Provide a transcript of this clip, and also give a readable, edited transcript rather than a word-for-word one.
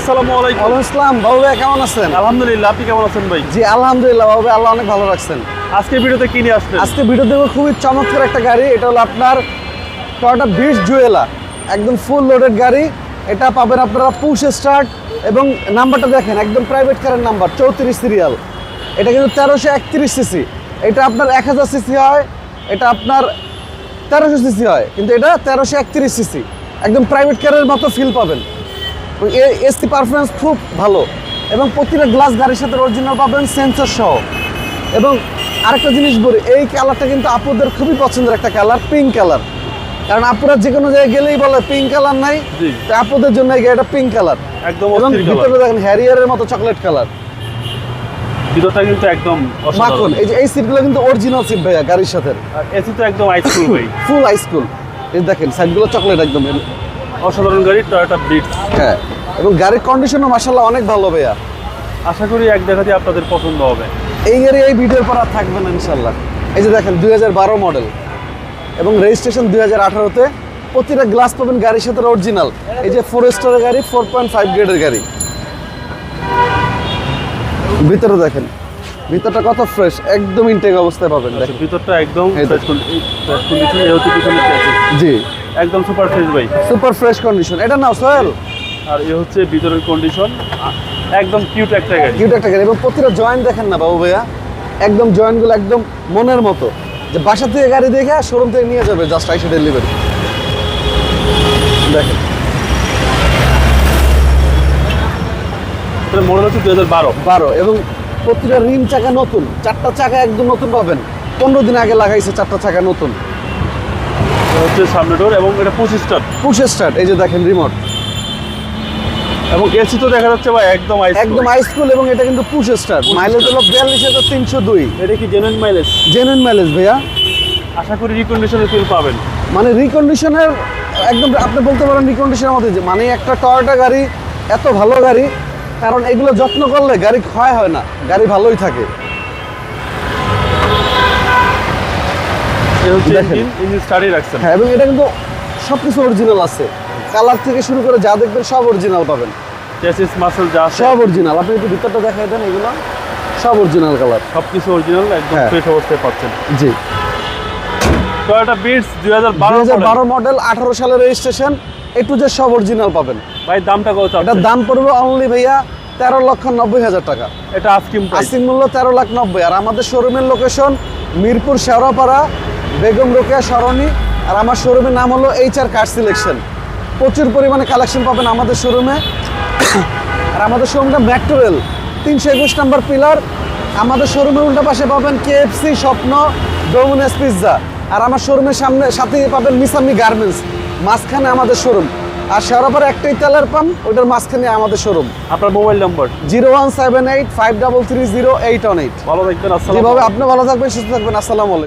আসসালামু আলাইকুম। ওয়ালাইকুম আসসালাম। বাবু ভাই কেমন আছেন? আলহামদুলিল্লাহ, আপনি কেমন আছেন ভাই? জি আলহামদুলিল্লাহ বাবু ভাই, আল্লাহ অনেক ভালো রাখছেন। আজকে ভিডিওতে কি নিয়ে আসছেন? আজকে ভিডিও দেখবো খুবই চমৎকার একটা গাড়ি। এটা হলো আপনার টয়োটা বিস্ট জুয়েলা, একদম ফুল লোডেড গাড়ি। এটা পাবেন আপনারা পুশ স্টার্ট এবং নাম্বারটা দেখেন একদম প্রাইভেট কারের নাম্বার 34 সিরিয়াল। এটা কিন্তু 1331 সিসি। এটা আপনার 1000 সিসি হয়, এটা আপনার 1300 সিসি হয়, কিন্তু এটা 1331 সিসি। একদম প্রাইভেট কারের মতো ফিল পাবেন। এসি পারফরমেন্স খুব ভালো এবং প্রতিটা গ্লাস গাড়ির সাথে অরিজিনাল পাবেন সেন্সর সহ। এবং আরেকটা জিনিস বলি, এই কালারটা কিন্তু আপুদের খুবই পছন্দের একটা কালার, পিঙ্ক কালার। কারণ আপুরা যে কোনো জায়গায় গেলেই বলে পিঙ্ক কালার নাই, তো আপুদের জন্য এই গাড়িটা পিঙ্ক কালার। একদম এবং অস্থির কালার। ভিতরে দেখেন হ্যারিয়ারের মতো চকলেট কালার, ভিতরটা কিন্তু একদম মাখন। অসাধারণ। এই সিটগুলো কিন্তু অরিজিনাল সিট ভাইয়া গাড়ির সাথে, আর এসি তো একদম আইসকুল ভাই। ফুল হাইস্কুল। এই দেখেন সাইডগুলো চকলেট একদম। অসাধারণ গাড়ি টয়োটা বিটস। হ্যাঁ, এবং গাড়ির কন্ডিশনও মাশাআল্লাহ অনেক ভালো ভাইয়া। আশা করি এক দেখাতে আপনাদের পছন্দ হবে। এই গাড়ি এই ভিডিওর পর আর থাকবে না ইনশাল্লাহ। এই যে দেখেন 2012 মডেল এবং রেজিস্ট্রেশন 2018-তে। প্রতিটা গ্লাস পাবেন গাড়ির সাথে অরিজিনাল। এই যে 4 স্টারের গাড়ি, 4.5 গ্রেডের গাড়ি। ভিতরে দেখেন, ভিতরটা কত ফ্রেশ, একদম ইনটেক অবস্থায় পাবেন। দেখেন ভিতরটা একদম এই ফ্রেশ কন্ডিশন। এই হচ্ছে পিছনে আছে জি একদম সুপার ফ্রেশ ভাই। Super fresh condition. এটা নাও সোহেল। আর এই হচ্ছে ভিতরের কন্ডিশন, একদম কিউট একটা গাড়ি। কিউট একটা গাড়ি এবং প্রতিটা জয়েন্ট দেখেন না বাবু ভাইয়া, একদম জয়েন্টগুলো একদম মনের মতো। যে বাসা থেকে গাড়ি দেখে শোরুম থেকে নিয়ে যাবে, জাস্ট আইসে ডেলিভারি। দেখেন এটা মডেল হচ্ছে 2012। এবং প্রতিটা রিম চাকা নতুন, 4টা চাকা একদম নতুন পাবেন। 15 দিন আগে লাগাইছে 4টা চাকা নতুন। এটা হচ্ছে সামনে ডোর এবং এটা 25 স্টার পুশ স্টার্ট। এই যে দেখেন রিমোট এবং এসি তো দেখা যাচ্ছে ভাই একদম একদম হাইস্কুল। এবং এটা কিন্তু পুশ স্টার্ট। মাইলেজ হলো 42,302। এটা কি জেনুইন মাইলেজ? জেনুইন মাইলেজ ভাইয়া। আশা করি রিকন্ডিশনের ফিল পাবেন। মানে রিকন্ডিশনের একদম আপনি বলতে পারেন রিকন্ডিশনের মধ্যে, যে মানে একটা টয়োটা গাড়ি এত ভালো গাড়ি, কারণ এগুলো যত্ন করলে গাড়ি ক্ষয় হয় না, গাড়ি ভালোই থাকে। এই হচ্ছে দেখেন। ইঞ্জিন স্টার্টই রাখছেন। হ্যাঁ, এবং এটা কিন্তু সবকিছু অরিজিনাল আছে। কালার থেকে শুরু করে যা দেখবেন সব অরিজিনাল পাবেন। চেসিস মাসল যা আছে সব অরিজিনাল। আপনি একটু ভিতরটা দেখাই দেন, এগুলো সব অরিজিনাল কালার। সবকিছু অরিজিনাল, একদম হ্যাঁ। ফ্রেশ অবস্থায় পাচ্ছেন। জি টয়োটা বিটস 2012 2012 মডেল, 18 সালের রেজিস্ট্রেশন। একটু যে সব অরিজিনাল পাবেন। ভাই দামটা কত চাচ্ছেন? এটার দাম পড়বে অনলি ভাইয়া 13,90,000 টাকা। এটা আস্কিং প্রাইস। আস্কিং মূল্য 13,90,000। আর আমাদের শোরুমের লোকেশন মিরপুর শেওড়াপাড়া, বেগম রোকেয়া সরণি। আর আমার শোরুমের নাম হলো HR কার সিলেকশন। প্রচুর পরিমাণে কালেকশন পাবেন আমাদের শোরুমে। আর আমাদের শোরুমটা মেট্রো রেল 321 নম্বর পিলার। আমাদের শোরুমের উল্টা পাশে পাবেন KFC, স্বপ্ন, ডোমিনোস পিৎজা। আর আমার শোরুমের সাথেই পাবেন মিসামি গার্মেন্টস, মাঝখানে আমাদের শোরুম। আর শেওড়াপাড়া একটাই তেলের পাম্প, ওইটার মাঝখানে আমাদের শোরুম। আপনার মোবাইল নাম্বার 0178 533 0818। ভালো থাকবেন। আসসালামু যেভাবে আলাইকুম। আপনি ভালো থাকবেন, সুস্থ থাকবেন। আসসালামু আলাইকুম।